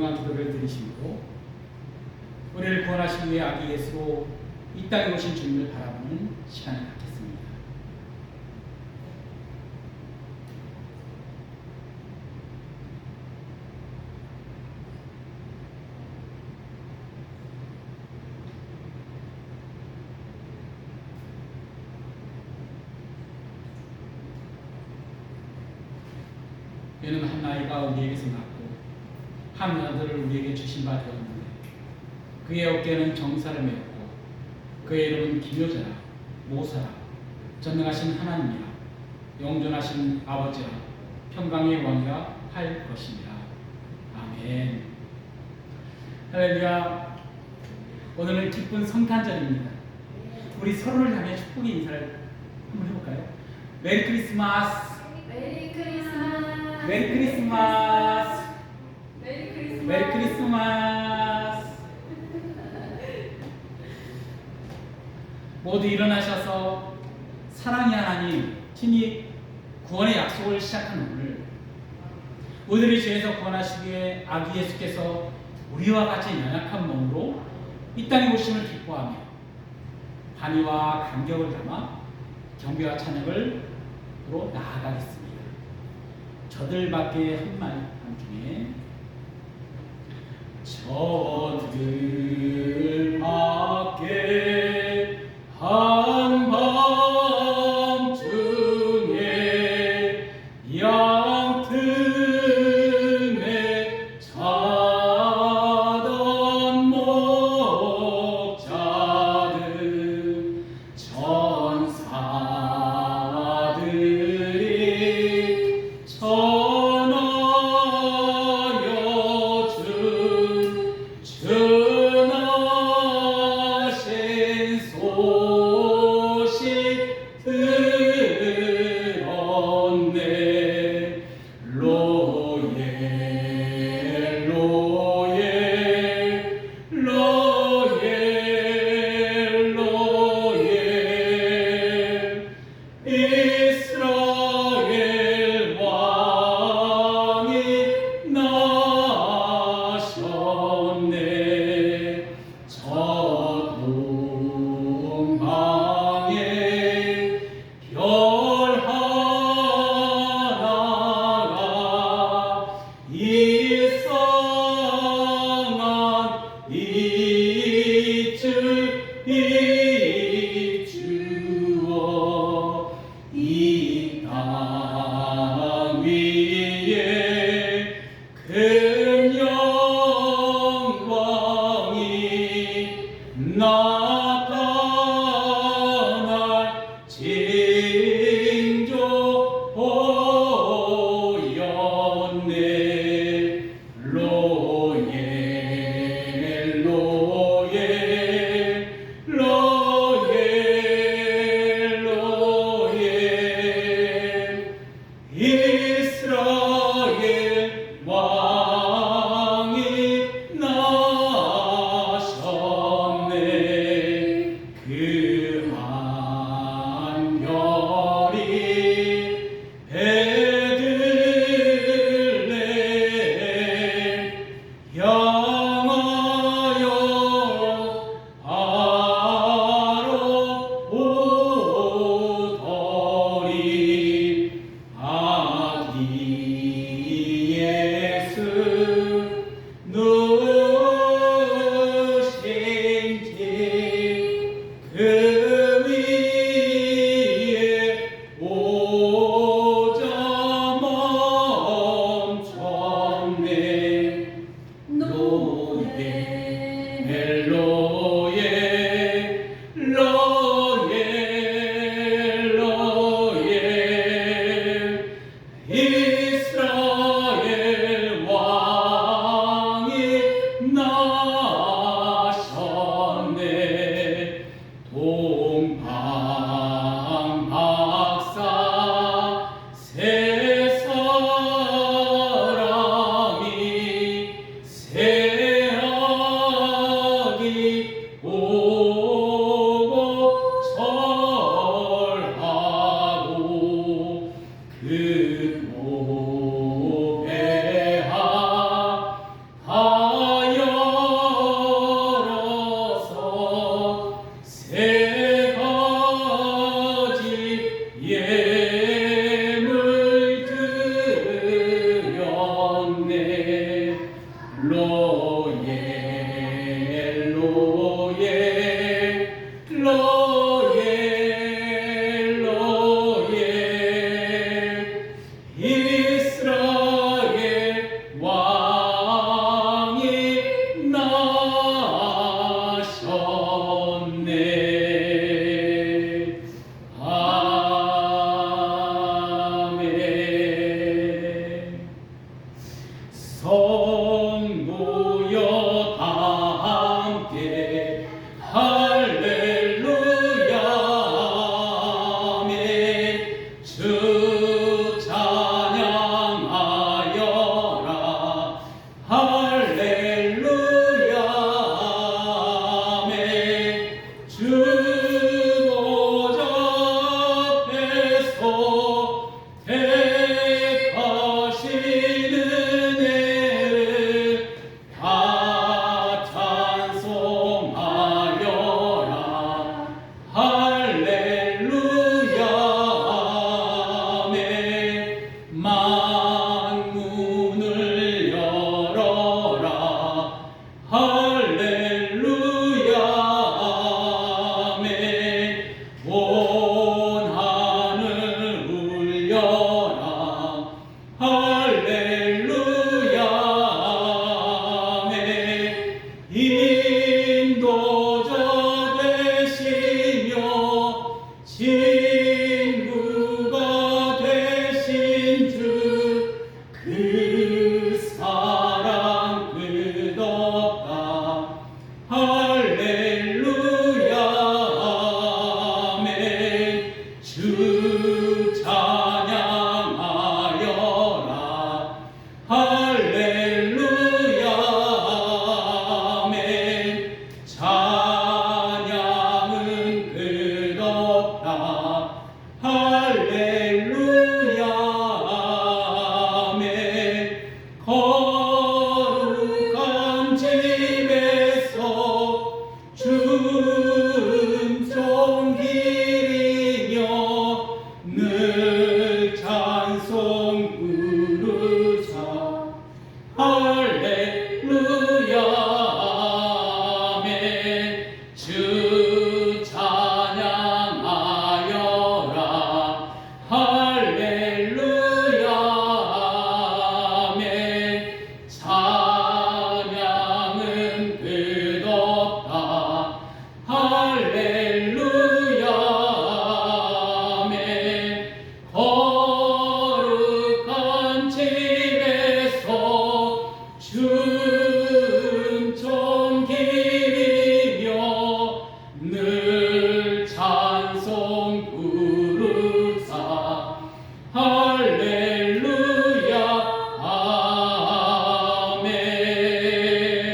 영광 기도를 드리심으로 우리를 구원하시기 위해 아기 예수로 이 땅에 오신 주님을 바라보는 시간을 갖겠습니다. 이는 한 아이가 우리에게서 낳고 한 아들을 우리에게 주신 바 되었는데 그의 어깨에는 정사를 메었고 그의 이름은 기묘자라 모사라 전능하신 하나님이라 영존하신 아버지라 평강의 왕이라 할 것입니다. 아멘. 할렐루야. 오늘은 기쁜 성탄절입니다. 우리 서로를 향해 축복의 인사를 한번 해볼까요? 메리 크리스마스. 메리 크리스마스. 메리 크리스마스. 메리 크리스마스. 메리 크리스마스. 모두 일어나셔서 사랑의 하나님 친히 구원의 약속을 시작한 오늘 우리들을 죄에서 구원하시기 위해 아기 예수께서 우리와 같이 연약한 몸으로 이 땅에 오심을 기뻐하며 반의와 감격을 담아 경배와 찬양으로 나아가겠습니다. 저들밖에 한 말 중에 저들밖에 한밤중에 양틈에 자던 목자들 천사들이 전하여 준 전하신 소식 들었네. 로예 로예 로예 로예 이스라엘 왕이 나셨네. 저 동방에 별 하나가 이상한 이줄 이주어 이 땅 위에 큰 영광이 나타날 징조 보였네. 로예 로예 로예 로예 이스라엘 왕이 나셨네. 그한 별이 베들레헴 향하여 바로 오더니 아기 예수 누구신지 그 위에 오자 멈췄네. 로예 로예 로예 로예 이스라엘 왕이 로엘 로엘 로엘 로엘 이스라엘 왕이 나셨네. 아멘. 성도여 다 함께 할렐루야 아멘. 주 찬양하여라 할렐루야 아멘. 주 보좌 앞에서 택하시는 은혜를 다 찬송하여라 할렐루야 아멘. 만문을 열어라 할렐루야 아멘. 온 하늘 울려라 할렐루야 아멘. 인도자 되시며 친구가 되신 주 그 사랑 끝없다 할렐루야 아멘. 주 찬양하여라 할렐루야 아멘. 찬양은 끝없다 할렐루야 아멘. 거룩한 집에서 주음종 기리며 늘 찬송 부르자 할렐루야 아멘. 주 찬양하여라 할렐루야 아멘. 찬양은 끝없다 할렐루야 아멘. 거룩한 집에서 주음종 기리며 늘 찬송 부르사 할렐루야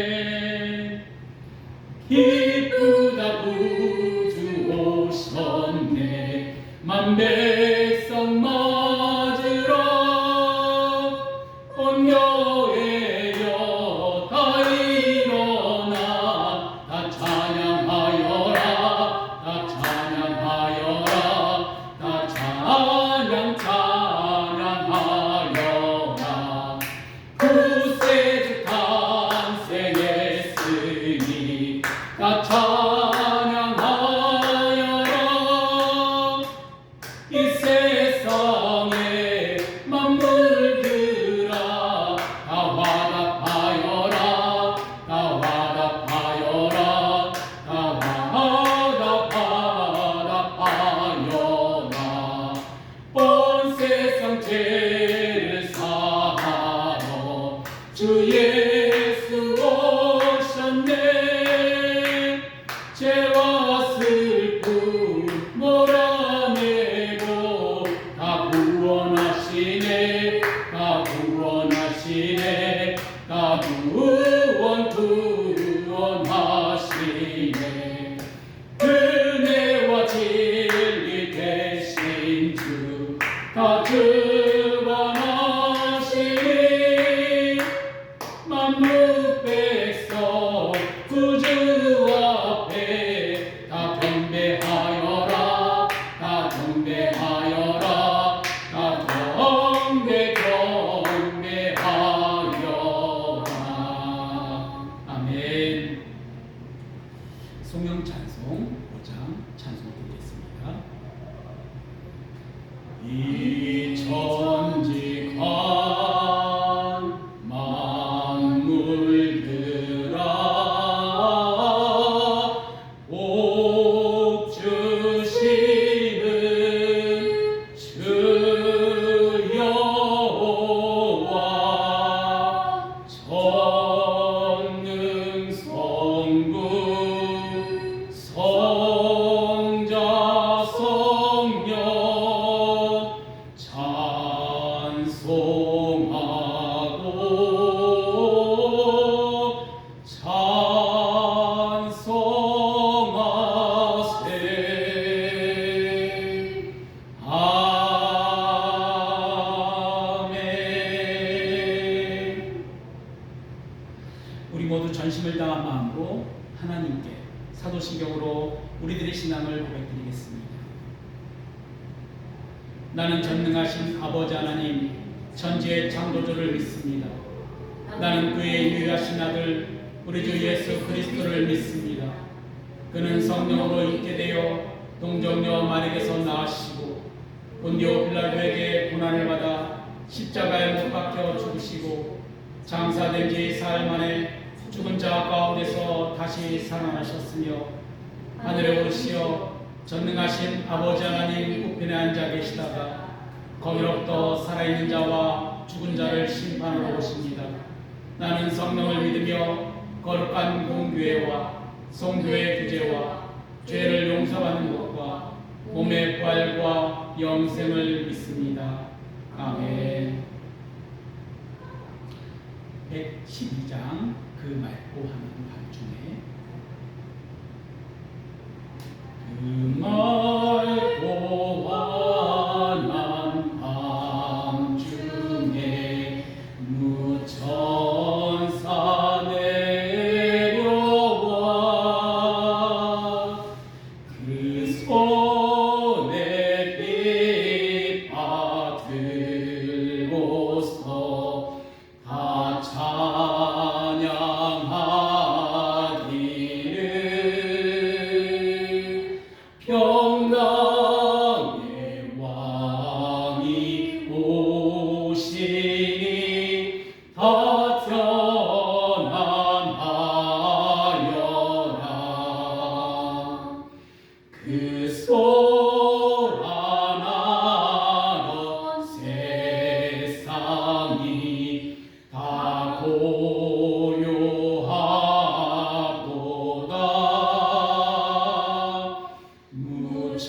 아멘. 기쁘다 구주 오셨네 만백성 맞으러 온 교회여 다 일어나 다 찬양하여라 다 찬양하여라 다 찬양하여라. 구세주 탄생했으니 다 찬양하여라. 이 세상에 만물들아 다 화답하여라 다 화답하여라 다 화답하여라. 온 세상 죄를 사하러 주 예수 오셨네. 아멘. 성령 찬송 5장 찬송 드리겠습니다. 이천지간 만물들아 복 주시는 주 여호와 전능 성부 성자 성령 찬송하고 찬송하세. 아멘. 우리 모두 전심을 다한 마음으로 하나님께 사도신경으로 우리들의 신앙을 고백드리겠습니다. 나는 전능하신 아버지 하나님 천지의 창조주를 믿습니다. 나는 그의 유일하신 아들 우리 주 예수 그리스도를 믿습니다. 그는 성령으로 있게 되어 동정녀 마리에게서 나으시고 본디오 빌라도에게 고난을 받아 십자가에 못 박혀 죽으시고 장사된 지 사흘 만에 죽은 자 가운데서 다시 살아나셨으며 하늘에 오르시어 전능하신 아버지 하나님 우편에 앉아 계시다가 거기로부터 살아있는 자와 죽은 자를 심판하러 오십니다. 나는 성령을 믿으며 거룩한 공교회와 성교의 구제와 죄를 용서받는 것과 몸의 부활과 영생을 믿습니다. 아멘. 112장 그 맑고 하는 밤중에 그 맑고 환한 밤중에 무천사 내려와 그 손에 빛 받들고서 다 찬양하기를 평강의 왕이 오시니 다 편안하여라. 그 소란하던 세상이 다 고요하도다. 무천사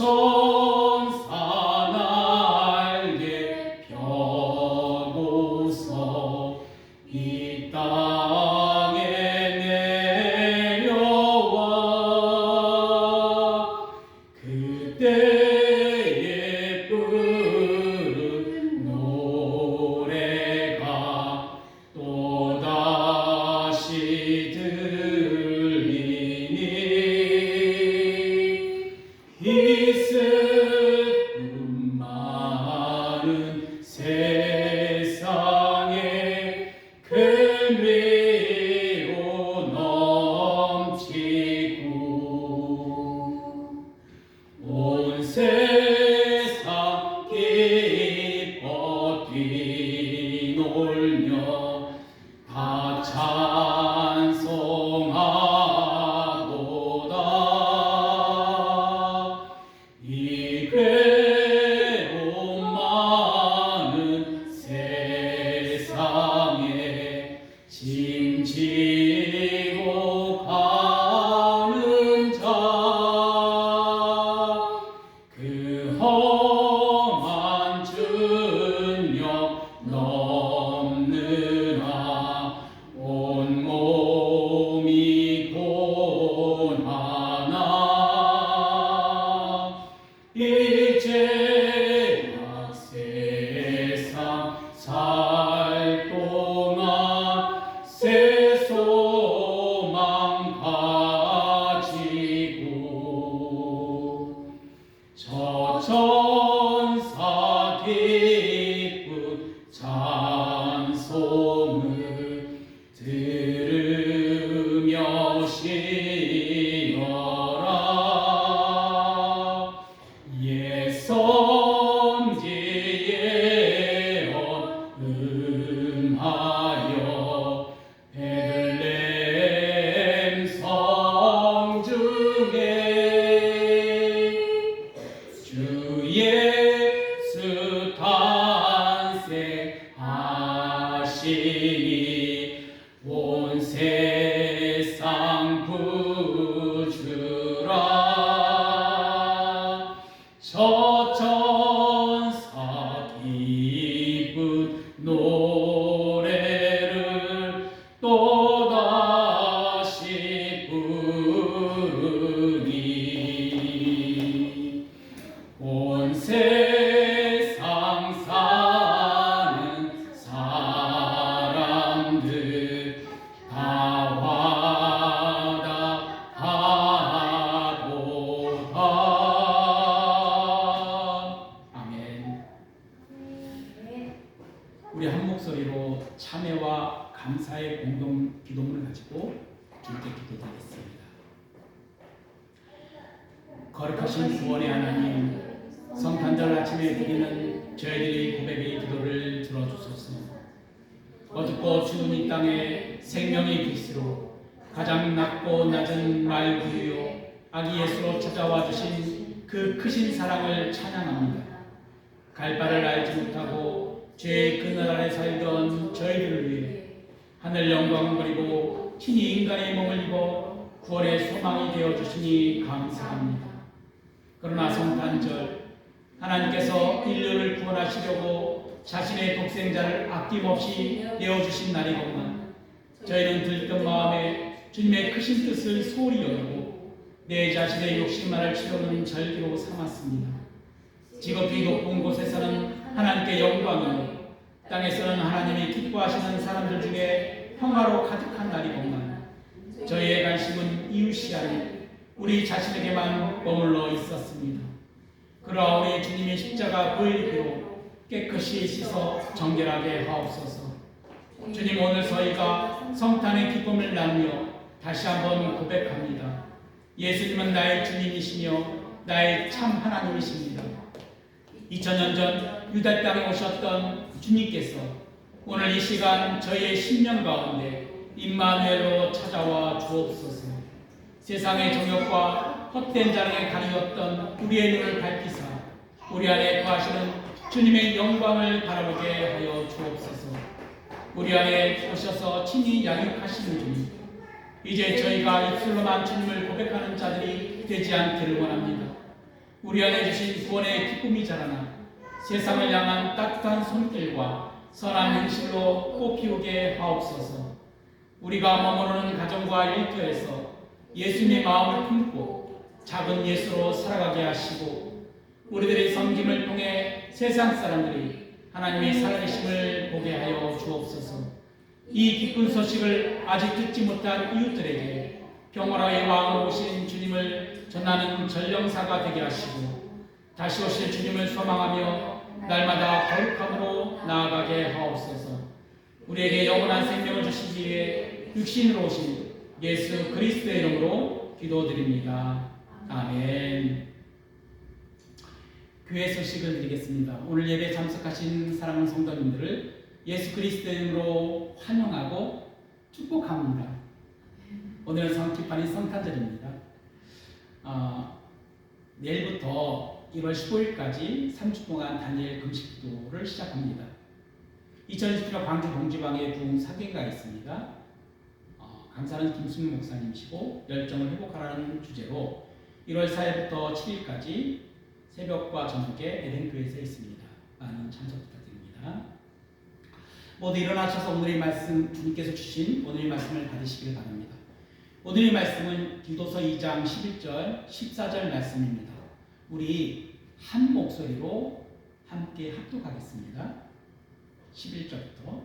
날개 펴고서 이 땅에 내려와 그때의 푸른 노래가 또다시 들리니 희스금 많은 세상에 금리로 넘치고 온 세상 기뻐 뛰놀며 다 찬송하도다. 이 괴로움 많은 세상에 짐지고 가는 자 그 험한 준영 넘느라 온몸이 고난하 이제야 세상 살 동안 세속 나와다 하도다. 아멘. 우리 한 목소리로 참회와 감사의 공동 기도문을 가지고 주님께 기도드리겠습니다. 거룩하신 구원의 하나님, 성탄절 아침에 드리는 저희들의 고백의 기도를 들어주소서. 어둡고 추운 이 땅에 생명의 빛으로 가장 낮고 낮은 말구유요 아기 예수로 찾아와 주신 그 크신 사랑을 찬양합니다. 갈 바를 알지 못하고 죄의 그늘 아래 살던 저희들을 위해 하늘 영광을 그리고 친히 인간의 몸을 입어 구원의 소망이 되어 주시니 감사합니다. 그러나 성탄절 하나님께서 인류를 구원하시려고 자신의 독생자를 아낌없이 내어주신 날이건만 저희는 들뜬 마음에 주님의 크신 뜻을 소홀히 여기고 내 자신의 욕심만을 채우는 절기로 삼았습니다. 지극히 높은 곳에서는 하나님께 영광이요 땅에서는 하나님이 기뻐하시는 사람들 중에 평화로 가득한 날이건만 저희의 관심은 이웃이 아닌 우리 자신에게만 머물러 있었습니다. 그러나 우리 주님의 십자가 보일 피로 깨끗이 씻어 정결하게 하옵소서. 주님, 오늘 저희가 성탄의 기쁨을 나누며 다시 한번 고백합니다. 예수님은 나의 주님이시며 나의 참 하나님이십니다. 2000년 전 유다 땅에 오셨던 주님께서 오늘 이 시간 저희의 심령 가운데 임마누엘로 찾아와 주옵소서. 세상의 정욕과 헛된 자랑에 가리웠던 우리의 눈을 밝히사 우리 안에 거하시는 주님의 영광을 바라보게 하여 주옵소서. 우리 안에 오셔서 친히 양육하시는 주님, 이제 저희가 입술로만 주님을 고백하는 자들이 되지 않기를 원합니다. 우리 안에 주신 구원의 기쁨이 자라나 세상을 향한 따뜻한 손길과 선한 행실로 꽃피우게 하옵소서. 우리가 머무르는 가정과 일터에서 예수님의 마음을 품고 작은 예수로 살아가게 하시고 우리들의 섬김을 통해 세상 사람들이 하나님의 살아계심을 보게 하여 주옵소서. 이 기쁜 소식을 아직 듣지 못한 이웃들에게 평화의 왕으로 오신 주님을 전하는 전령사가 되게 하시고 다시 오실 주님을 소망하며 날마다 거룩함으로 나아가게 하옵소서. 우리에게 영원한 생명을 주시기 위해 육신으로 오신 예수 그리스도의 이름으로 기도드립니다. 아멘. 교회 소식을 드리겠습니다. 오늘 예배 참석하신 사랑하는 성도님들을 예수 그리스도의 이름으로 환영하고 축복합니다. 오늘은 성기판인 성탄절입니다. 내일부터 1월 15일까지 3주 동안 다니엘 금식기도를 시작합니다. 2020년 광주 동지방에 부흥 사교회가 있습니다. 강사는 김수민 목사님이시고 열정을 회복하라는 주제로 1월 4일부터 7일까지 새벽과 저녁에 에덴교회에서 있습니다. 많은 참석 부탁드립니다. 모두 일어나셔서 오늘의 말씀, 주님께서 주신 오늘의 말씀을 받으시길 바랍니다. 오늘의 말씀은 디도서 2장 11절, 14절 말씀입니다. 우리 한 목소리로 함께 합독하겠습니다. 11절부터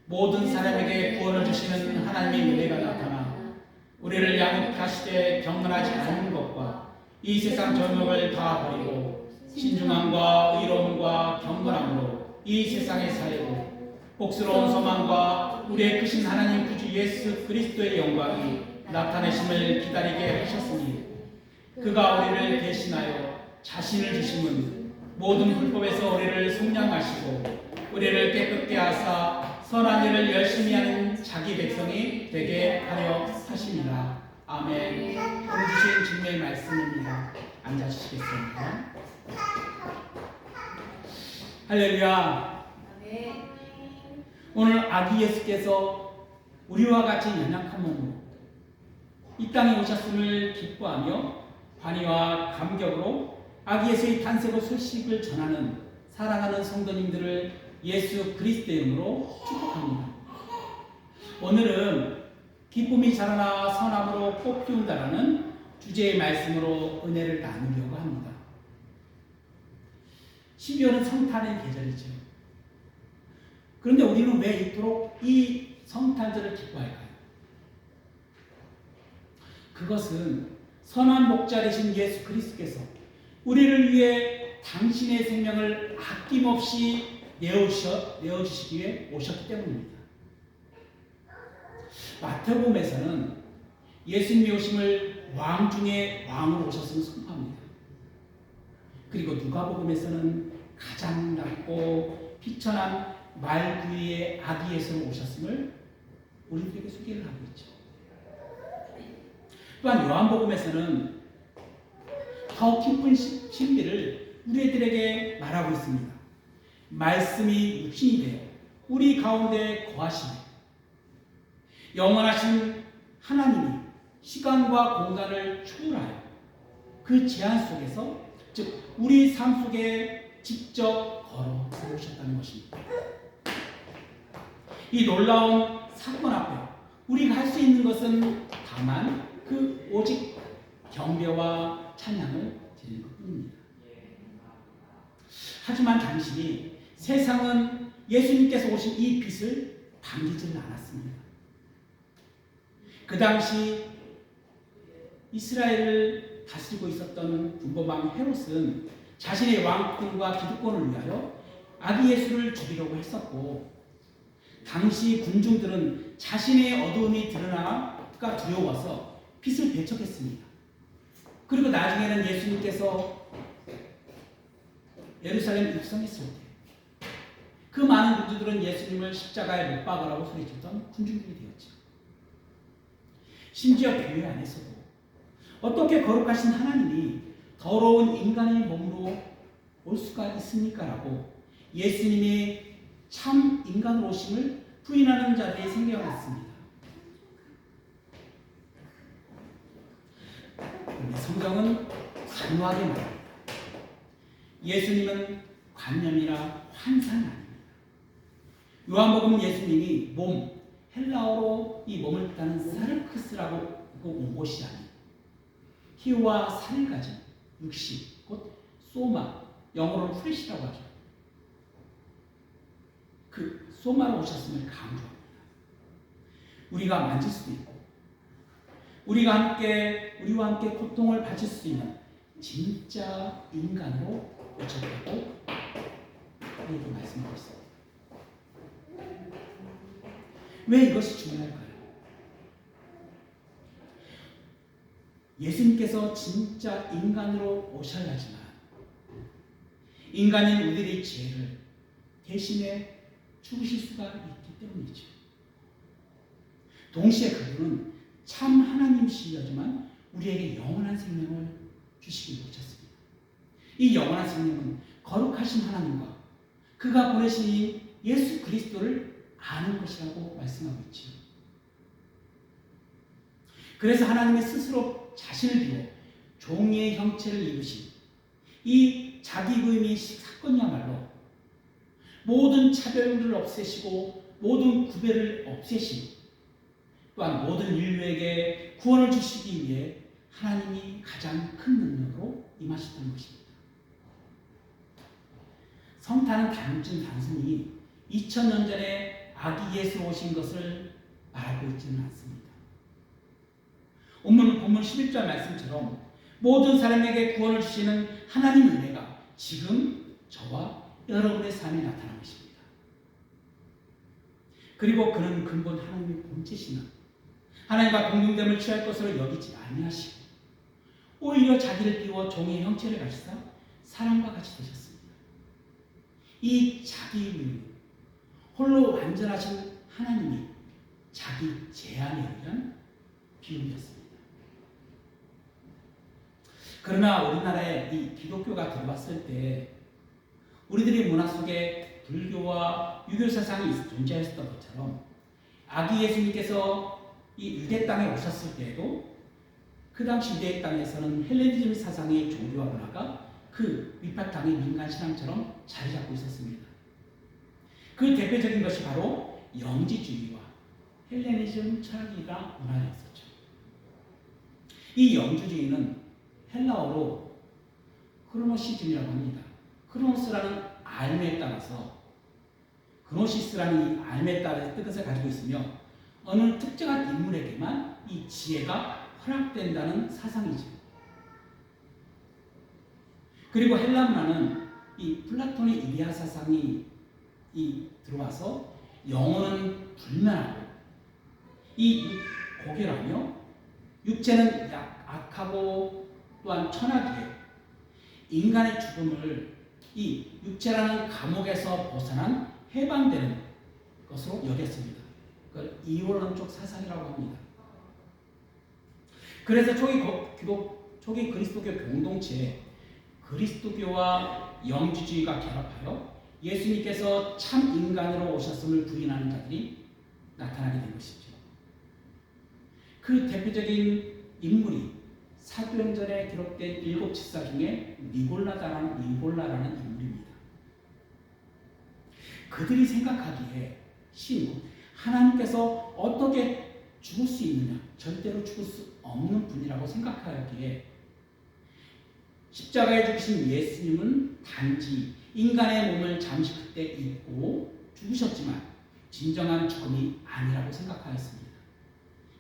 모든 사람에게 구원을 주시는 하나님의 은혜가 나타나 우리를 양육하시되 경건하지 않은 것과 이 세상 정욕을 다 버리고 신중함과 의로움과 경건함으로 이 세상에 살고 복스러운 소망과 우리의 크신 하나님 구주 예수 그리스도의 영광이 나타내심을 기다리게 하셨으니 그가 우리를 대신하여 자신을 주심은 모든 불법에서 우리를 속량하시고 우리를 깨끗게 하사 선한 일을 열심히 하는 자기 백성이 되게 하려 하십니다. 아멘. 오늘 주신 주님의 말씀입니다. 앉아주시겠습니다. 할렐루야. 오늘 아기 예수께서 우리와 같이 연약한 몸으로 이 땅에 오셨음을 기뻐하며 관의와 감격으로 아기 예수의 탄생의 소식을 전하는 사랑하는 성도님들을 예수 그리스도의 이름으로 축복합니다. 오늘은 기쁨이 자라나 선함으로 꽃 피운다라는 주제의 말씀으로 은혜를 나누려고 합니다. 12월은 성탄의 계절이죠. 그런데 우리는 왜 이토록 이 성탄절을 기뻐할까요? 그것은 선한 목자 되신 예수 그리스도께서 우리를 위해 당신의 생명을 아낌없이 내어주시기 위해 오셨기 때문입니다. 마태복음에서는 예수님의 오심을 왕 중에 왕으로 오셨음을 선포합니다. 그리고 누가복음에서는 가장 낮고 비천한 말구이의 아기 예수로 오셨음을 우리들에게 소개를 하고 있죠. 또한 요한복음에서는 더 깊은 신비를 우리들에게 말하고 있습니다. 말씀이 육신이 되어 우리 가운데 거하시네. 영원하신 하나님이 시간과 공간을 초월하여 그 제한 속에서, 즉 우리 삶 속에 직접 걸어 들어오셨다는 것입니다. 이 놀라운 사건 앞에 우리가 할 수 있는 것은 다만 그 오직 경배와 찬양을 드리는 것뿐입니다. 하지만 당시 세상은 예수님께서 오신 이 빛을 반기지는 않았습니다. 그 당시 이스라엘을 다스리고 있었던 군법왕 헤롯은 자신의 왕권과 기득권을 위하여 아기 예수를 죽이려고 했었고, 당시 군중들은 자신의 어두움이 드러나가 두려워서 빛을 배척했습니다. 그리고 나중에는 예수님께서 예루살렘 입성했을 때 그 많은 군중들은 예수님을 십자가에 못 박으라고 소리쳤던 군중들이 되었죠. 심지어 교회 안에서도 어떻게 거룩하신 하나님이 더러운 인간의 몸으로 올 수가 있습니까? 라고 예수님의 참 인간으로 오심을 부인하는 자들이 생겨났습니다. 그런데 성경은 단호하게 말합니다. 예수님은 관념이나 환상이 아닙니다. 요한복음은 예수님이 몸, 헬라어로 이 몸을 뜻하는 사르크스라고 온 곳이 아닌 희와 살을 가진 육신, 곧 소마, 영어로는 프레시라고 하죠. 그 소마로 오셨음을 강조합니다. 우리가 만질 수도 있고 우리와 함께 고통을 받을 수 있는 진짜 인간으로 오셨다고 이렇게 말씀하고 있습니다. 왜 이것이 중요할까요? 예수님께서 진짜 인간으로 오셔야 하지만 인간인 우리들의 죄를 대신에 죽으실 수가 있기 때문이죠. 동시에 그분은 참 하나님이시지만 우리에게 영원한 생명을 주시기 오셨습니다. 이 영원한 생명은 거룩하신 하나님과 그가 보내신 예수 그리스도를 아는 것이라고 말씀하고 있죠. 그래서 하나님이 스스로 자신을 비워 종의 형체를 입으신 이 자기 부임의 사건이야말로 모든 차별을 없애시고 모든 구별을 없애시고 또한 모든 인류에게 구원을 주시기 위해 하나님이 가장 큰 능력으로 임하셨던 것입니다. 성탄은 단순히 2000년 전에 아기 예수 오신 것을 말하고 있지는 않습니다. 본문 11절 말씀처럼 모든 사람에게 구원을 주시는 하나님의 은혜가 지금 저와 여러분의 삶에 나타난 것입니다. 그리고 그는 근본 하나님의 본체시나 하나님과 동등됨을 취할 것으로 여기지 아니하시고 오히려 자기를 비워 종의 형체를 가지사 사람과 같이 되셨습니다. 이 자기의 홀로 완전하신 하나님이 자기 제한에 의한 비움이었습니다. 그러나 우리나라에 이 기독교가 들어왔을 때 우리들의 문화 속에 불교와 유교 사상이 존재했었던 것처럼 아기 예수님께서 이 유대 땅에 오셨을 때에도 그 당시 유대 땅에서는 헬레니즘 사상의 종교와 문화가 그 밑바탕의 민간 신앙처럼 자리 잡고 있었습니다. 그 대표적인 것이 바로 영지주의와 헬레니즘 철학이나 문화였었죠. 이 영지주의는 헬라어로 크로노시즘이라고 합니다. 크로노스라는 알메에 따라서 그노시스라는 이 알메에 따라서 뜻을 가지고 있으며 어느 특정한 인물에게만 이 지혜가 허락된다는 사상이죠. 그리고 헬라 문화는 이 플라톤의 이데아 사상이 들어와서 영혼은 불면하고 고결하며 육체는 악하고 또한 천하기에 인간의 죽음을 이 육체라는 감옥에서 벗어난 해방되는 것으로 여겼습니다. 그걸 이원론적 사상이라고 합니다. 그래서 초기 그리스도교 공동체에 그리스도교와 영주주의가 결합하여 예수님께서 참 인간으로 오셨음을 부인하는 자들이 나타나게 된 것이죠. 그 대표적인 인물이 사도행전에 기록된 7 집사 중에 니골라라는 인물입니다. 그들이 생각하기에 하나님께서 어떻게 죽을 수 있느냐, 절대로 죽을 수 없는 분이라고 생각하기에 십자가에 죽으신 예수님은 단지 인간의 몸을 잠시 그때 입고 죽으셨지만 진정한 죽음이 아니라고 생각하였습니다.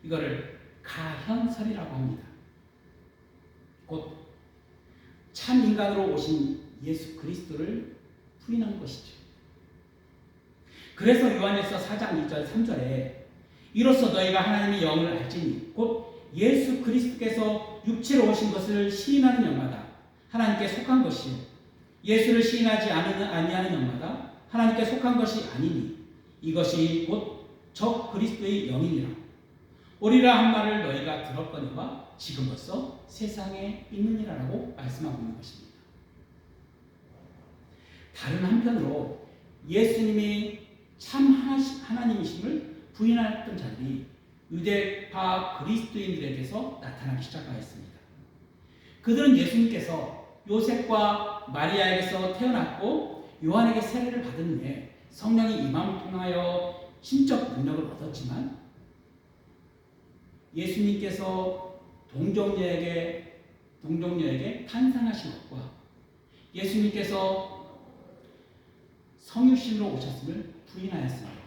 이거를 가현설이라고 합니다. 곧 참 인간으로 오신 예수 그리스도를 부인한 것이죠. 그래서 요한일서 4장 2절 3절에 이로써 너희가 하나님의 영을 알지니 곧 예수 그리스도께서 육체로 오신 것을 시인하는 영마다 하나님께 속한 것이요 예수를 시인하지 아니하는 영마다 하나님께 속한 것이 아니니 이것이 곧 적 그리스도의 영이니라. 오리라 한 말을 너희가 들었거니와 지금 벌써 세상에 있느니라라고 말씀하고 있는 것입니다. 다른 한편으로 예수님이 참 하나님이심을 부인했던 자들이 유대파 그리스도인들에게서 나타나기 시작하였습니다. 그들은 예수님께서 요셉과 마리아에게서 태어났고 요한에게 세례를 받은 후에 성령이 임함을 통하여 신적 능력을 얻었지만 예수님께서 동정녀에게 탄생하신 것과 예수님께서 성육신으로 오셨음을 부인하였습니다.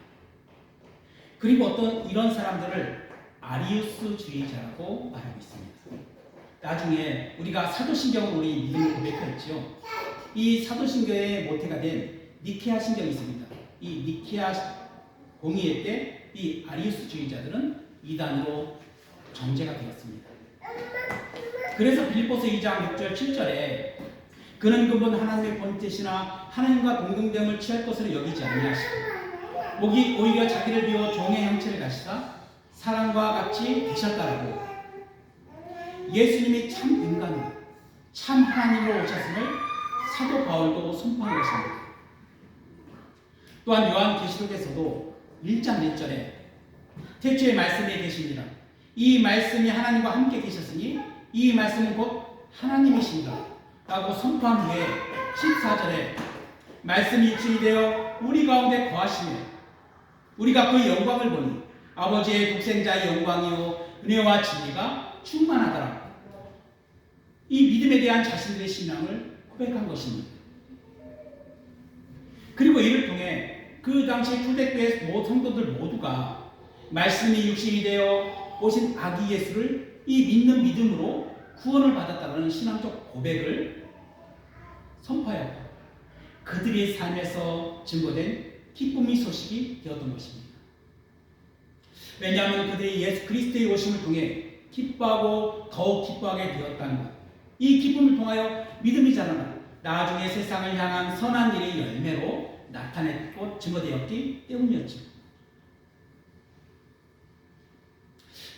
그리고 어떤 이런 사람들을 아리우스주의자라고 말하고 있습니다. 나중에 우리가 사도신경을 우리 믿음을 고백했죠. 이 사도신경의 모태가 된 니케아 신경이 있습니다. 이 니케아 공의회 때 이 아리우스주의자들은 이단으로 정죄가 되었습니다. 그래서 빌립보서 2장 6절 7절에 그는 그분 하나님의 본뜻이나 하나님과 동등됨을 취할 것으로 여기지 아니하시고 오히려 자기를 비워 종의 형체를 가시사 사람과 같이 되셨다라고 예수님이 참 인간으로 참 하나님으로 오셨음을 사도 바울도 선포한 것입니다. 또한 요한계시록에서도 1장 1절에 태초에 말씀이 계십니다. 이 말씀이 하나님과 함께 계셨으니 이 말씀은 곧 하나님이십니다 라고 선포한 후에 14절에 말씀이 육신이 되어 우리 가운데 거하시며 우리가 그 영광을 보니 아버지의 독생자의 영광이요 은혜와 진리가 충만하더라. 이 믿음에 대한 자신들의 신앙을 고백한 것입니다. 그리고 이를 통해 그 당시 초대교회 성도들 모두가 말씀이 육신이 되어 오신 아기 예수를 이 믿는 믿음으로 구원을 받았다는 신앙적 고백을 선포하였고 그들의 삶에서 증거된 기쁨의 소식이 되었던 것입니다. 왜냐하면 그들이 예수 그리스도의 오심을 통해 기뻐하고 더욱 기뻐하게 되었다는 것. 이 기쁨을 통하여 믿음이 자라나 나중에 세상을 향한 선한 일의 열매로 나타냈고 증거되었기 때문이었죠.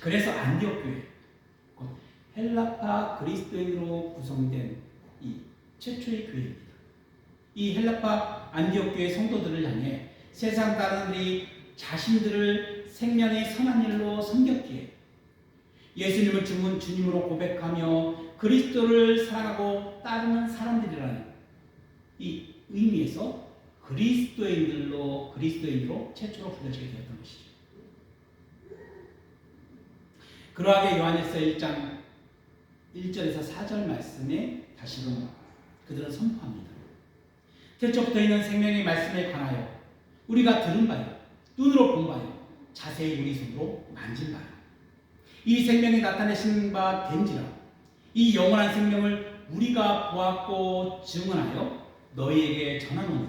그래서 안디옥 교회, 헬라파 그리스도인으로 구성된 이 최초의 교회입니다. 이 헬라파 안디옥 교회 성도들을 향해 세상 사람들이 자신들을 생명의 선한 일로 섬겼기에 예수님을 주님으로 고백하며 그리스도를 사랑하고 따르는 사람들이라는 이 의미에서 그리스도인으로 최초로 불려지게 되었던 것이죠. 그러하게 요한일서 1장 1절에서 4절 말씀에 다시금 그들은 선포합니다. 태초부터 있는 생명의 말씀에 관하여 우리가 들은 바요 눈으로 본 바요 자세히 우리 손으로 만진 바요 이 생명이 나타내신 바 된지라. 이 영원한 생명을 우리가 보았고 증언하여 너희에게 전하노니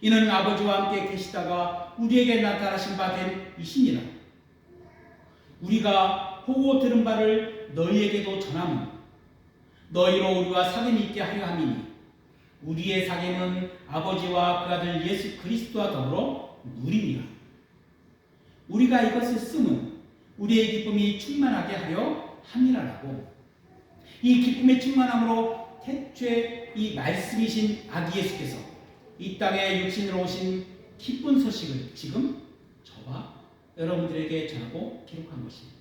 이는 아버지와 함께 계시다가 우리에게 나타나신 바 된 이시니라. 우리가 보고 들은 바를 너희에게도 전하며 너희로 우리와 사귐이 있게 하려 함이니 우리의 사귐은 아버지와 그 아들 예수 그리스도와 더불어 누리니라. 우리가 이것을 쓰면 우리의 기쁨이 충만하게 하려 함이라라고. 이 기쁨의 충만함으로 태초에 이 말씀이신 아기 예수께서 이 땅에 육신으로 오신 기쁜 소식을 지금 저와 여러분들에게 전하고 기록한 것입니다.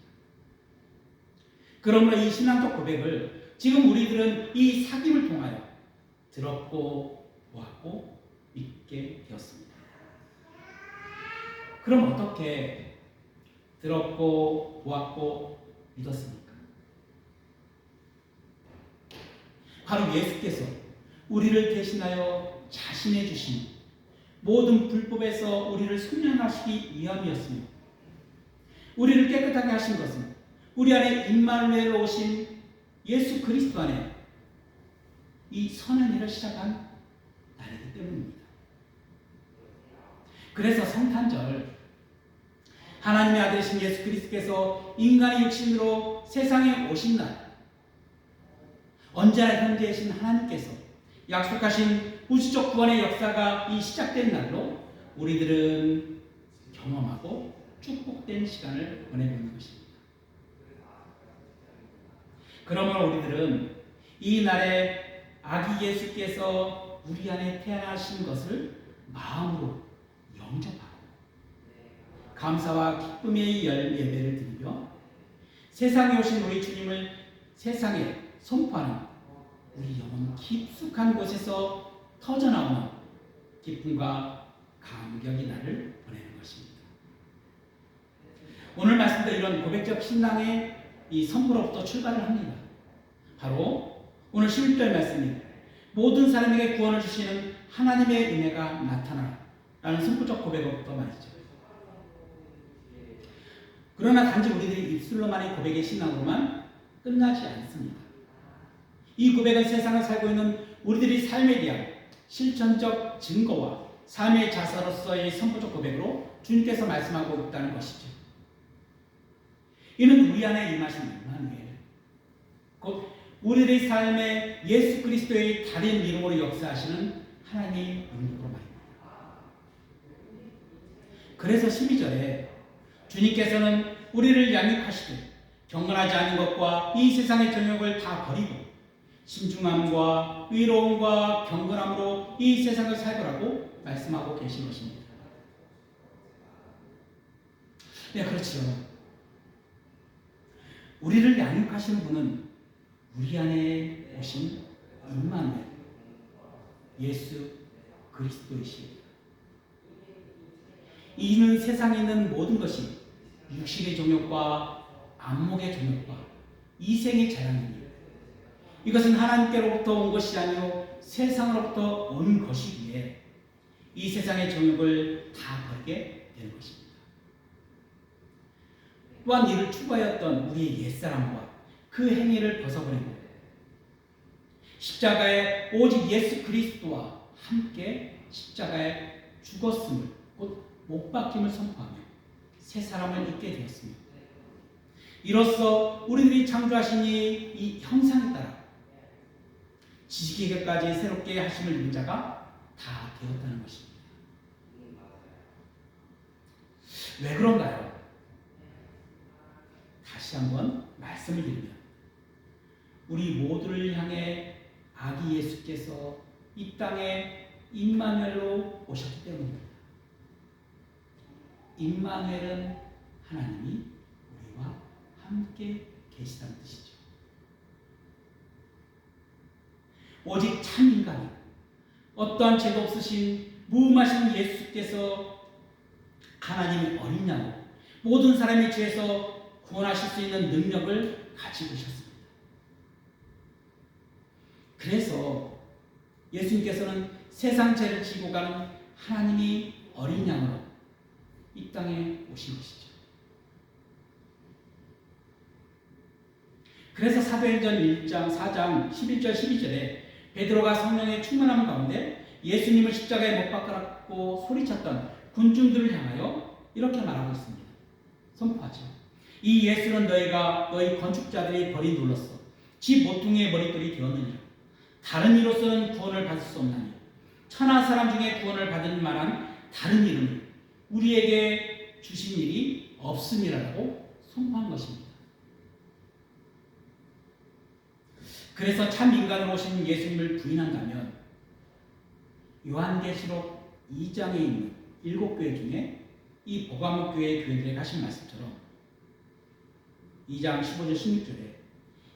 그러므로 이 신앙적 고백을 지금 우리들은 이 사귐을 통하여 들었고 보았고 믿게 되었습니다. 그럼 어떻게 들었고 보았고 믿었습니까? 바로 예수께서 우리를 대신하여 자신의 주신 모든 불법에서 우리를 속량하시기 위함이었으며 우리를 깨끗하게 하신 것은 우리 안에 임마누엘로 오신 예수 그리스도 안에 이 선한 일을 시작한 날이기 때문입니다. 그래서 성탄절 하나님의 아들이신 예수 그리스도께서 인간의 육신으로 세상에 오신 날 언제나 현재이신 하나님께서 약속하신 우주적 구원의 역사가 이 시작된 날로 우리들은 경험하고 축복된 시간을 보내고 있는 것입니다. 그러므로 우리들은 이 날에 아기 예수께서 우리 안에 태어나신 것을 마음으로 영접하고 감사와 기쁨의 예배를 드리며 세상에 오신 우리 주님을 세상에 선포하는 우리 영혼 깊숙한 곳에서 터져나오는 기쁨과 감격의 날을 보내는 것입니다. 오늘 말씀도 이런 고백적 신앙의 이 선포로부터 출발을 합니다. 바로 오늘 11절 말씀이 모든 사람에게 구원을 주시는 하나님의 은혜가 나타나라는 선포적 고백으로부터 말이죠. 그러나 단지 우리들이 입술로만의 고백의 신앙으로만 끝나지 않습니다. 이 고백은 세상을 살고 있는 우리들의 삶에 대한 실천적 증거와 삶의 자세로서의 선포적 고백으로 주님께서 말씀하고 있다는 것이죠. 이는 우리 안에 임하신 임마누엘, 곧 우리들의 삶에 예수 그리스도의 다른 이름으로 역사하시는 하나님의 능력으로 말입니다. 그래서 12절에 주님께서는 우리를 양육하시되 경건하지 않은 것과 이 세상의 정욕을 다 버리고 신중함과 의로움과 경건함으로 이 세상을 살거라고 말씀하고 계신 것입니다. 네, 그렇지요. 우리를 양육하시는 분은 우리 안에 오신 임마누엘 예수 그리스도이십니다. 이는 세상에 있는 모든 것이 육신의 정욕과 안목의 정욕과 이생의 자랑이니 이것은 하나님께로부터 온 것이 아니요 세상으로부터 온 것이기에 이 세상의 정욕을 다 버리게 되는 것입니다. 또한 이를 추구하였던 우리의 옛사람과 그 행위를 벗어버리고 십자가에 오직 예수 그리스도와 함께 십자가에 죽었음을 곧 못박힘을 선포하며 새 사람을 입게 되었습니다. 이로써 우리들이 창조하신 이 형상에 따라 지식에게까지 새롭게 하심을 입은 자가 다 되었다는 것입니다. 왜 그런가요? 다시 한번 말씀을 드리면 우리 모두를 향해 아기 예수께서 이 땅에 임마누엘로 오셨기 때문입니다. 임마누엘은 하나님이 우리와 함께 계시다는 뜻이죠. 오직 참 인간이 어떠한 죄도 없으신 무음하신 예수께서 하나님의 어린 양으로 모든 사람의 죄에서 구원하실 수 있는 능력을 가지고 오셨습니다. 그래서 예수님께서는 세상 죄를 지고 가는 하나님이 어린 양으로 이 땅에 오신 것이죠. 그래서 사도행전 1장 4장 11절 12절에 베드로가 성령의 충만함 가운데 예수님을 십자가에 못 박아라고 소리쳤던 군중들을 향하여 이렇게 말하고 있습니다. 선포하죠. 이 예수는 너희 건축자들이 버린 돌로서 집 모퉁이의 머릿돌이 되었느니라. 다른 이로서는 구원을 받을 수 없나니 천하 사람 중에 구원을 받을 만한 다른 이름을 우리에게 주신 일이 없음이라고 선포한 것입니다. 그래서 참 인간으로 오신 예수님을 부인한다면 요한계시록 2장에 있는 7교회 중에 이 보가목 교회의 교회들에게 하신 말씀처럼 2장 15절 16절에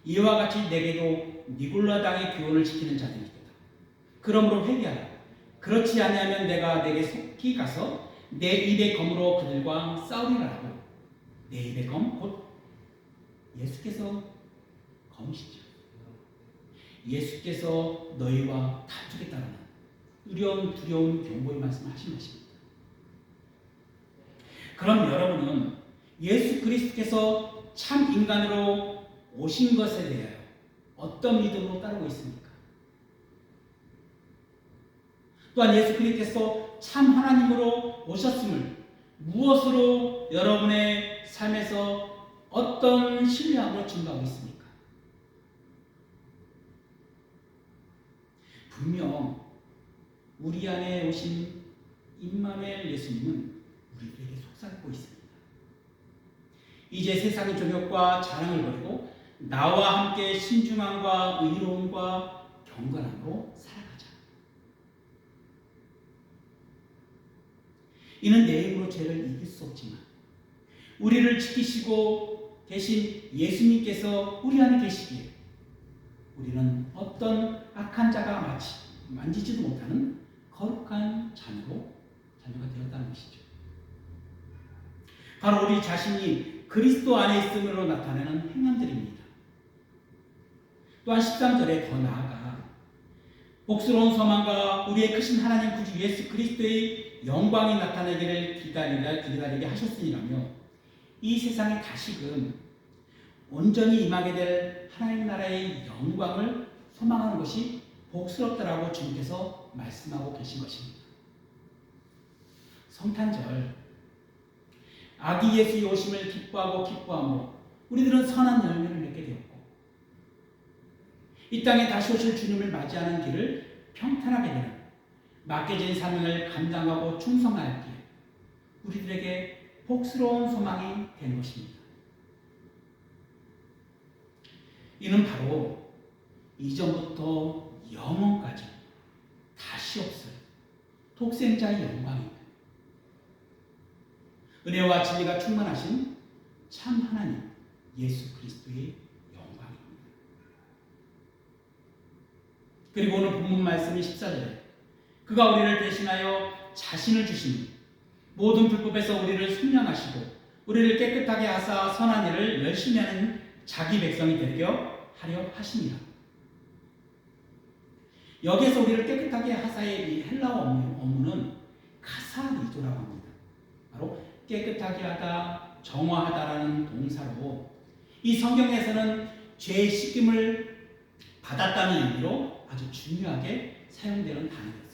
이와 같이 내게도 니골라 당의 교훈을 지키는 자들이 있다. 그러므로 회개하라. 그렇지 아니하면 내가 내게 속히 가서 내 입의 검으로 그들과 싸우리라고. 내 입의 검 곧 예수께서 검이시죠. 예수께서 너희와 다투겠다라는 두려운 경고의 말씀을 하신 것입니다. 그럼 여러분은 예수 그리스도께서 참 인간으로 오신 것에 대하여 어떤 믿음으로 따르고 있습니까? 또한 예수 그리스도께서 참 하나님으로 오셨음을 무엇으로 여러분의 삶에서 어떤 신뢰함으로 증거하고 있습니까? 분명 우리 안에 오신 임마누엘 예수님은 우리들에게 속삭이고 있습니다. 이제 세상의 종욕과 자랑을 버리고 나와 함께 신중함과 의로움과 경건함으로 살아가자. 이는 내 힘으로 죄를 이길 수 없지만 우리를 지키시고 계신 예수님께서 우리 안에 계시기에 우리는 어떤 악한 자가 만지지도 못하는 거룩한 자녀가 되었다는 것이죠. 바로 우리 자신이 그리스도 안에 있음으로 나타내는 행함들입니다. 또한 13절에 더 나아가 복스러운 소망과 우리의 크신 하나님 구주 예수 그리스도의 영광이 나타나기를 기다리게 하셨으니라며 이 세상에 다시금 온전히 임하게 될 하나님 나라의 영광을 소망하는 것이 복스럽다라고 주님께서 말씀하고 계신 것입니다. 성탄절 아기 예수의 오심을 기뻐함으로 우리들은 선한 열매를 맺게 되었고 이 땅에 다시 오실 주님을 맞이하는 길을 평탄하게 되는 맡겨진 사명을 감당하고 충성하였기에 우리들에게 복스러운 소망이 된 것입니다. 이는 바로 이전부터 영원까지 다시 없을 독생자의 영광입니다. 은혜와 진리가 충만하신 참 하나님 예수 그리스도의 영광입니다. 그리고 오늘 본문 말씀이 14절에 그가 우리를 대신하여 자신을 주시니 모든 불법에서 우리를 순량하시고 우리를 깨끗하게 하사 선한 일을 열심히 하는 자기 백성이 되게 하려 하십니다. 여기에서 우리를 깨끗하게 하사의 이 헬라어 어문은 카사리도라고 합니다. 바로 깨끗하게 하다, 정화하다라는 동사로 이 성경에서는 죄의 씻김을 받았다는 의미로 아주 중요하게 사용되는 단어였죠.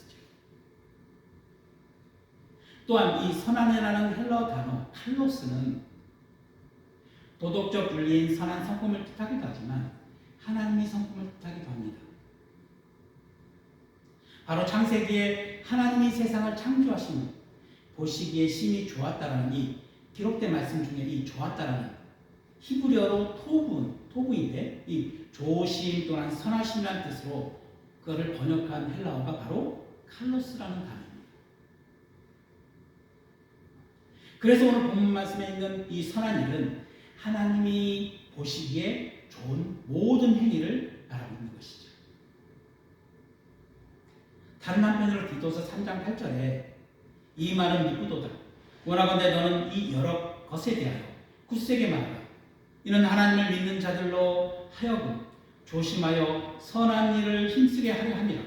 또한 이 선한이라는 헬라어 단어 칼로스는 도덕적 윤리인 선한 성품을 뜻하기도 하지만 하나님의 성품을 뜻하기도 합니다. 바로 창세기에 하나님이 세상을 창조하시며 보시기에 심히 좋았다라는 이 기록된 말씀 중에 이 좋았다라는 히브리어로 토부인데 이 좋으심 또는 선하심이라는 뜻으로 그거를 번역한 헬라어가 바로 칼로스라는 단어입니다. 그래서 오늘 본문 말씀에 있는 이 선한 일은 하나님이 보시기에 좋은 모든 행위를 말하고 있는 것이죠. 다른 한편으로 디도서 3장 8절에 이 말은 미쁘도다. 원하건대 너는 이 여러 것에 대하여 굳세게 말하라. 이는 하나님을 믿는 자들로 하여금 조심하여 선한 일을 힘쓰게 하려 함이라.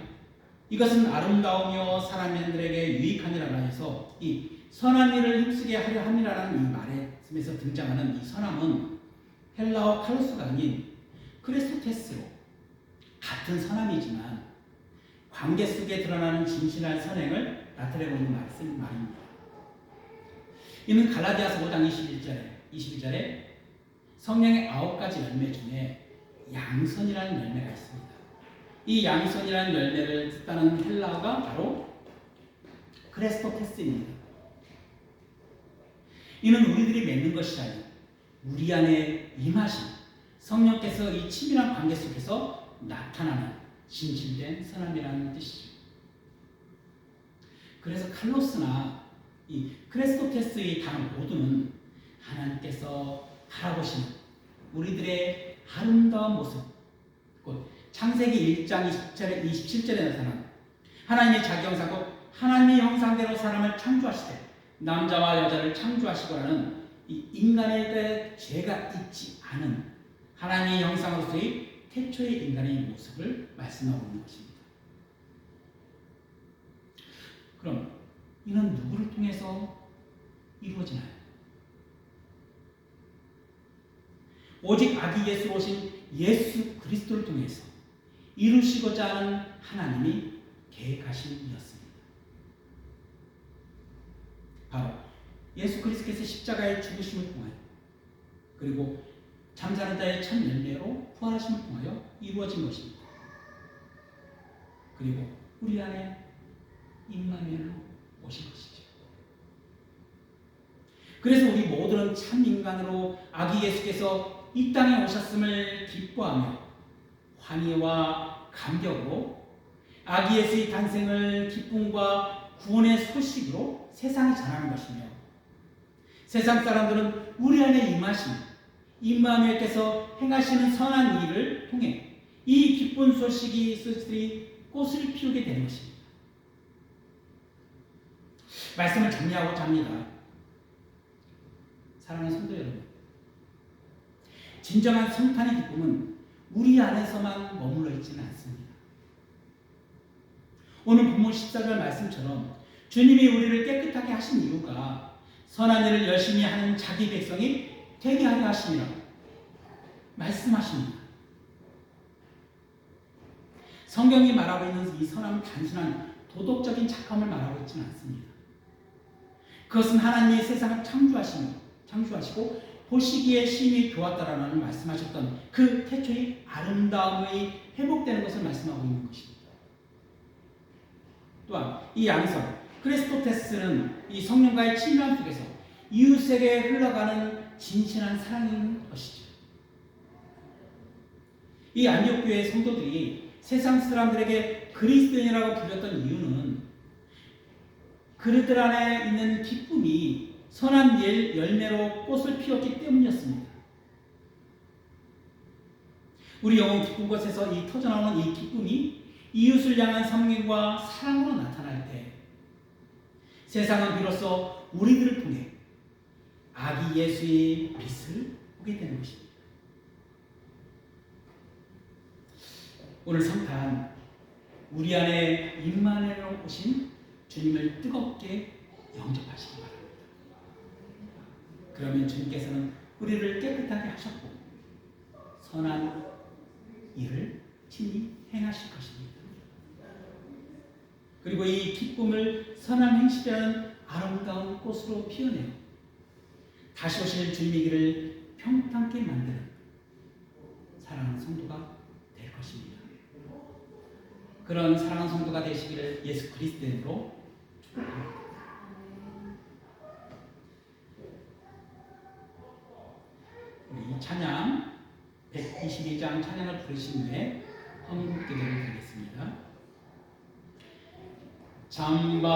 이것은 아름다우며 사람들에게 유익하니라 해서 이 선한 일을 힘쓰게 하려 함이라는 이 말에서 등장하는 이 선함은 헬라어 칼로스가 아닌 크리스토테스로 같은 선함이지만 관계 속에 드러나는 진실한 선행을 나타내고 있는 말입니다. 이는 갈라디아서 5장 21절에 성령의 9가지 열매 중에 양선이라는 열매가 있습니다. 이 양선이라는 열매를 뜻하는 헬라어가 바로 크레스토테스입니다. 이는 우리들이 맺는 것이 아니라 우리 안에 임하신 성령께서 이 친밀한 관계 속에서 나타나는 진실된 선함이라는 뜻이죠. 그래서 칼로스나 이 크레스토테스의 단어 모두는 하나님께서 바라보시는 우리들의 아름다운 모습, 곧 창세기 1장 27절에 나타난 하나님의 자기 형상과 하나님의 형상대로 사람을 창조하시되 남자와 여자를 창조하시고라는 이 인간의 죄가 있지 않은 하나님의 형상으로서의 태초의 인간의 모습을 말씀하고 있는 것입니다. 그럼 이는 누구를 통해서 이루어지나요? 오직 아기 예수로 오신 예수 그리스도를 통해서 이루시고자 하는 하나님이 계획하신 일이었습니다. 바로 예수 그리스도께서 십자가의 죽으심을 통하여 그리고 잠자는 자의 첫 열매로 부활하심을 통하여 이루어진 것입니다. 그리고 우리 안에 임마누엘로 오신 것이죠. 그래서 우리 모두는 참 인간으로 아기 예수께서 이 땅에 오셨음을 기뻐하며 환희와 감격으로 아기 예수의 탄생을 기쁨과 구원의 소식으로 세상에 전하는 것이며 세상 사람들은 우리 안에 임하신 임마누엘께서 행하시는 선한 일을 통해 이 기쁜 소식이 있으리 꽃을 피우게 되는 것입니다. 말씀을 정리하고자 합니다. 사랑하는 성도 여러분, 진정한 성탄의 기쁨은 우리 안에서만 머물러 있지는 않습니다. 오늘 본문 14절 말씀처럼 주님이 우리를 깨끗하게 하신 이유가 선한 일을 열심히 하는 자기 백성이 되게 하려 하심이라 말씀하십니다. 성경이 말하고 있는 이 선함은 단순한 도덕적인 착함을 말하고 있지는 않습니다. 그것은 하나님이 세상을 창조하시고 보시기에 심히 좋았다라는 말씀하셨던 그 태초의 아름다움이 회복되는 것을 말씀하고 있는 것입니다. 또한 이 양선 크리스토테스는 이 성령과의 친밀함 속에서 이웃에게 흘러가는 진실한 사랑인 것이죠. 이 안디옥교회 성도들이 세상 사람들에게 그리스도인이라고 불렸던 이유는 그들 안에 있는 기쁨이 선한 열매로 꽃을 피웠기 때문이었습니다. 우리 영혼 기쁜 것에서 이 터져나오는 이 기쁨이 이웃을 향한 성령과 사랑으로 나타날 때 세상은 비로소 우리들을 통해 아기 예수의 빛을 보게 되는 것입니다. 오늘 성탄 우리 안에 임마누엘로 오신 주님을 뜨겁게 영접하시기 바랍니다. 그러면 주님께서는 우리를 깨끗하게 하셨고 선한 일을 친히 행하실 것입니다. 그리고 이 기쁨을 선한 행실이라는 아름다운 꽃으로 피워내어 다시 오실 주님의 길을 평탄케 만드는 사랑하는 성도가 될 것입니다. 그런 사랑하는 성도가 되시기를 예수 그리스도로 축복합니다. 우리 찬양 122장 찬양을 부르신 후에 헌금 기도를 드리겠습니다. 잠방가운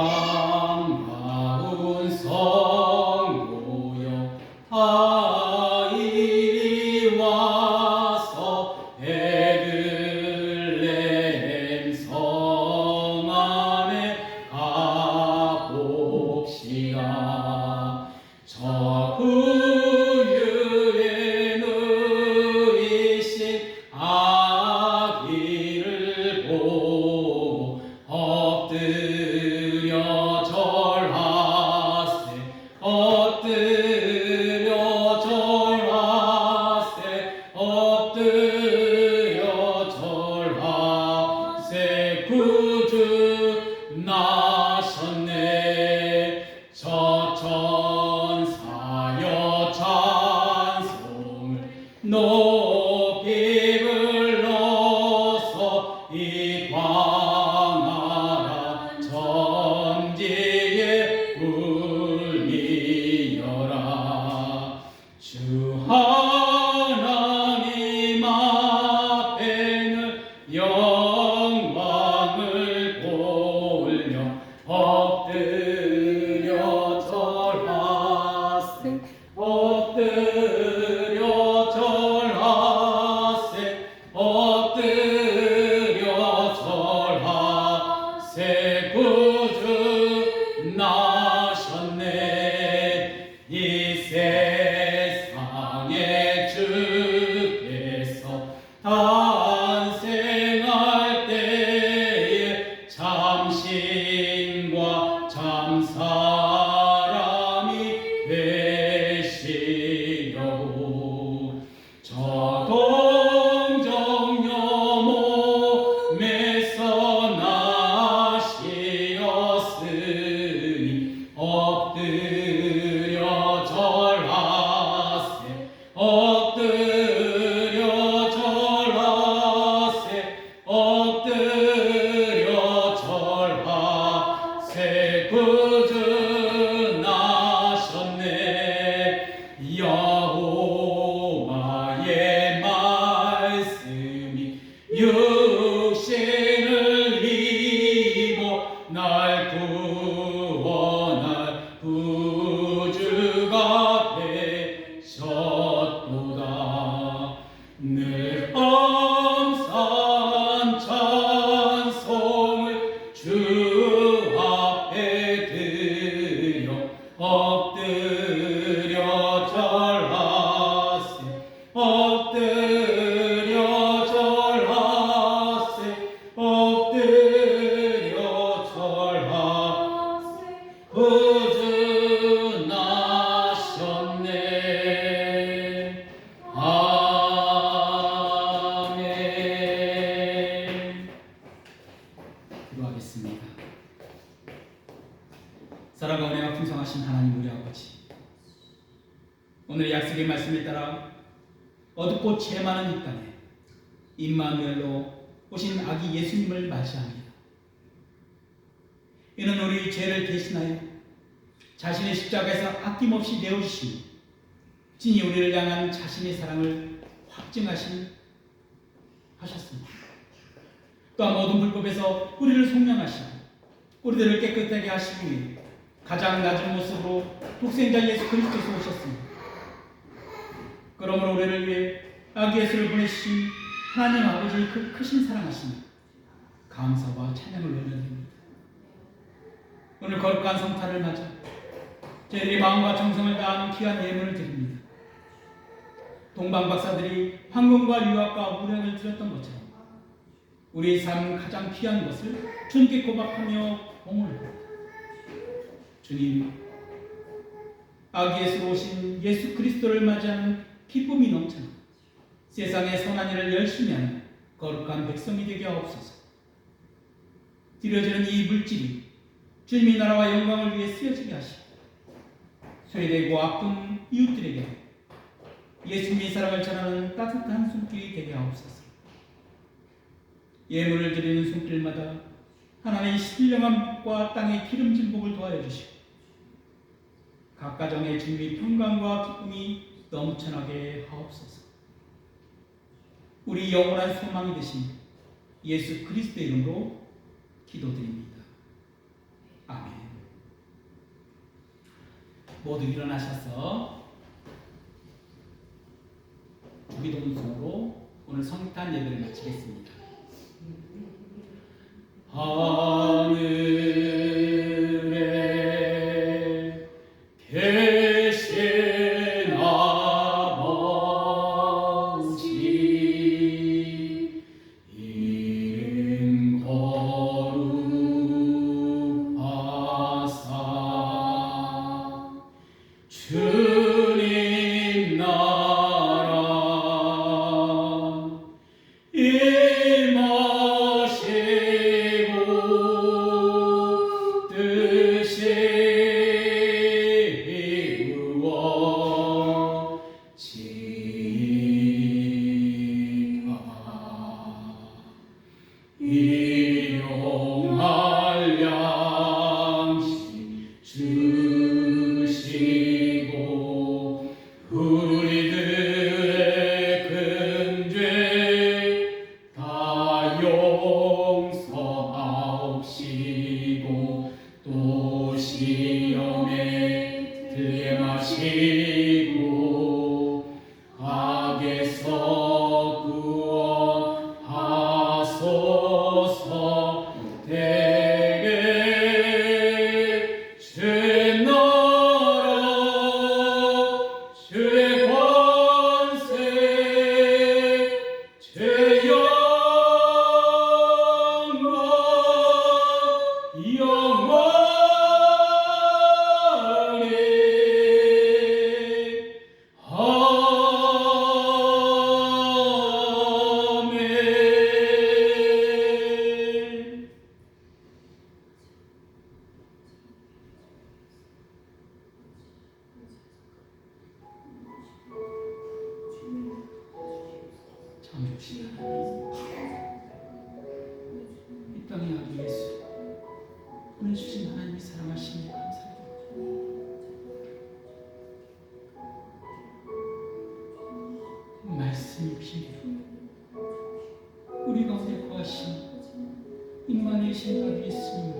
성도여 다 이리 와서 베들레헴 성 안에 가봅시다. 저 구유에 누이신 아기를 보고 엎드려 절하세 높이 불러서 이 광활한 천지에 울리어라. 주 하나님 앞에는 영광을 돌려 엎드려 절하세. 엎드려 절하세. 엎드려 절하세. 구주 나셨네. 이 세상에 주께서 탄생할 때에 참신과 참사람이 되시려고 저 동정녀 몸에서 나시었으니 엎드려 절하세. 엎드려 절하세. 엎드려 절하세. 구주 나셨네. 여호와의 말씀이 육신을 입어 날 구원할 구주가 되셨도다. 늘 엄산 찬송을 주 앞에 드려 엎드려 절하세. 엎드려 절하세. 엎드려 절하세. 구주 나셨네. 아멘. 기도하겠습니다. 사랑과 은혜가 풍성하신 하나님 우리 아버지, 오늘의 약속의 말씀에 따라 어둡고 죄 많은 이 땅에 임마누엘로 오신 아기 예수님을 맞이합니다. 이는 우리 죄를 대신하여 자신의 십자가에서 아낌없이 내어주시니 진히 우리를 향한 자신의 사랑을 하셨습니다. 또한 모든 불법에서 우리를 속량하시고 우리들을 깨끗하게 하시기 위해 가장 낮은 모습으로 독생자 예수 그리스도께서 오셨습니다. 그러므로 우리를 위해 아기 예수를 보내주신 하나님 아버지의 그 크신 사랑하심에 감사와 찬양을 올려드립니다. 오늘 거룩한 성탄을 맞아 저희들이 마음과 정성을 다한 귀한 예물을 드립니다. 동방 박사들이 황금과 유학과 무량을 드렸던 것처럼 우리의 삶 가장 귀한 것을 주님께 고백하며 봉헌합니다. 주님, 아기 예수로 오신 예수 그리스도를 맞이하는 기쁨이 넘쳐나 세상의 선한 일을 열심히 하는 거룩한 백성이 되게 하옵소서. 드려지는 이 물질이 주님의 나라와 영광을 위해 쓰여지게 하시고 소외되고 아픈 이웃들에게 예수님의 사랑을 전하는 따뜻한 손길이 되게 하옵소서. 예물을 드리는 손길마다 하나님의 신령한 복과 땅의 기름진 복을 도하여 주시고 각 가정의 주님의 평강과 기쁨이 넘쳐나게 하옵소서. 우리 영원한 소망이 되신 예수 그리스도의 이름으로 기도드립니다. 아멘. 모두 일어나셔서 주기도문송으로 오늘 성탄 예배를 마치겠습니다. 하늘에 계신 아버지, 이름 거룩하사 주님 나라 임하시고 구원하소서. 대개 주의 나라 주의 권세 주의 영광 영원히 아멘. 참으신 하나님, 이 땅에 아기 예수 보내주신 하나님이 사랑하시니 감사드립니다. 말씀이 오신 대로 우리 가운데 거하신 임마누엘 신 아기 예수님,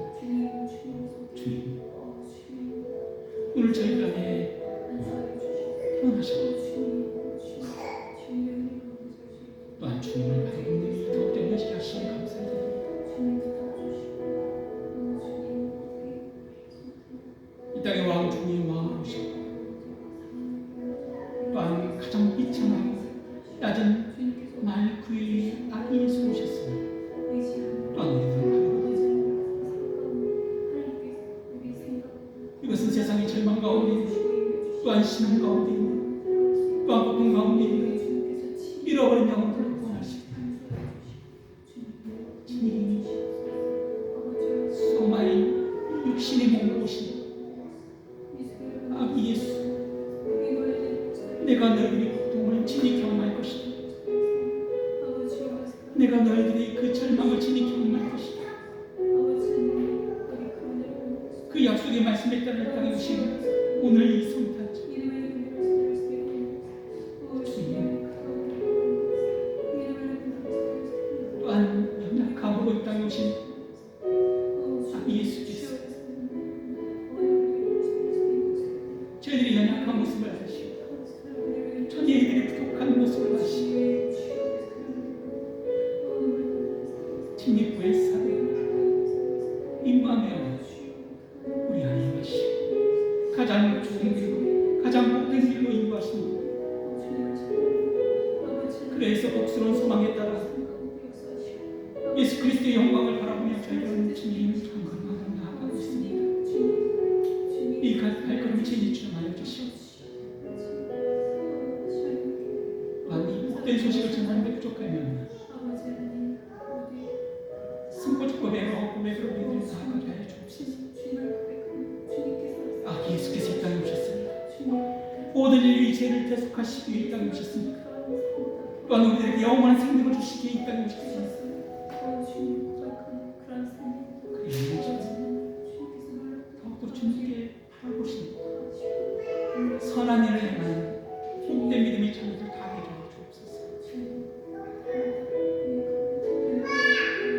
주님, 오늘 저희 안에 태어나셨고 또한 주님을 바라보는 이 더욱더 여실하시니 감사드립니다. 이 땅의 왕중의 왕으로 오셨고 또한 가장 비참하고 낮은 말 구의 아기 예수 오셨습니다. 또한 우리들은 이것은 세상의 절망 가운데 또한 신앙 가운데 또한 고통 가운데 잃어버린 영혼들을 구원하시고 주님 소마인 육신의 몸을 오신 아기 예수, 내가 너희들의 고통을 친히 경험할 것이다. 내가 너희들의 그 절망을 친히 경험할 것이다. 그 약속의 말씀에 따라 이 땅에 오신 오늘 이 성탄절, 또한 연약함으로 이 땅에 오신 아기 예수께서 저희들의 연약한 모습을 아시고 저희들의 부족한 모습을 아시고 친히 구했사도 임마누엘 우리 안에 임하시고 가장 좋은 길로 가장 복된 길로 인도하십니다. 그래서 복스러운 소망에 따라 예수 그리스도의 영광을 바라보며 저희는 주님 강건하게 나아가고 있습니다. 이 발걸음을 친히 주장하여 주시옵소서. 또한 이 복된 소식을 전하는데 부족하면 승고적 고백으로 우리들을 나아가게 하여 주옵소서. 예수께서 이 땅에 오셨습니다. 모든 인류의 죄를 대속하시기 위해 이 땅에 오셨습니다. 또한 우리들에게 영원한 생명을 주시기에 이 땅에 오셨습니다. 더욱더 주님께 바라보시니 선한 일을 행하는 복된 믿음의 자녀들 다 되게 하여 주옵소서.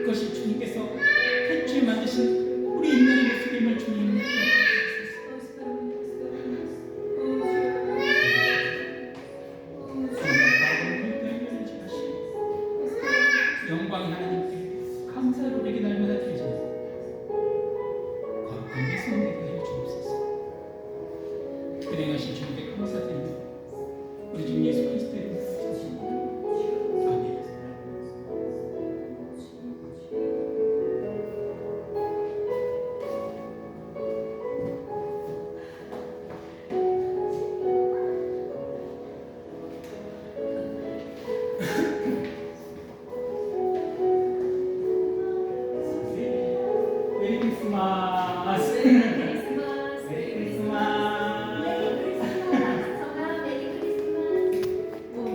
그것이 주님께서 태초에 만드신 우리 인간의 모습임을 주님 영광이 하나님께 감사를 우리에게 날마다 드리자. 거룩한 예수님 되게 하여 주옵소서. 은행하신 주님께 감사드립니다. 우리 주 예수 그리스도의 이름으로 기도드립니다. 아멘. 메리 크리스마스.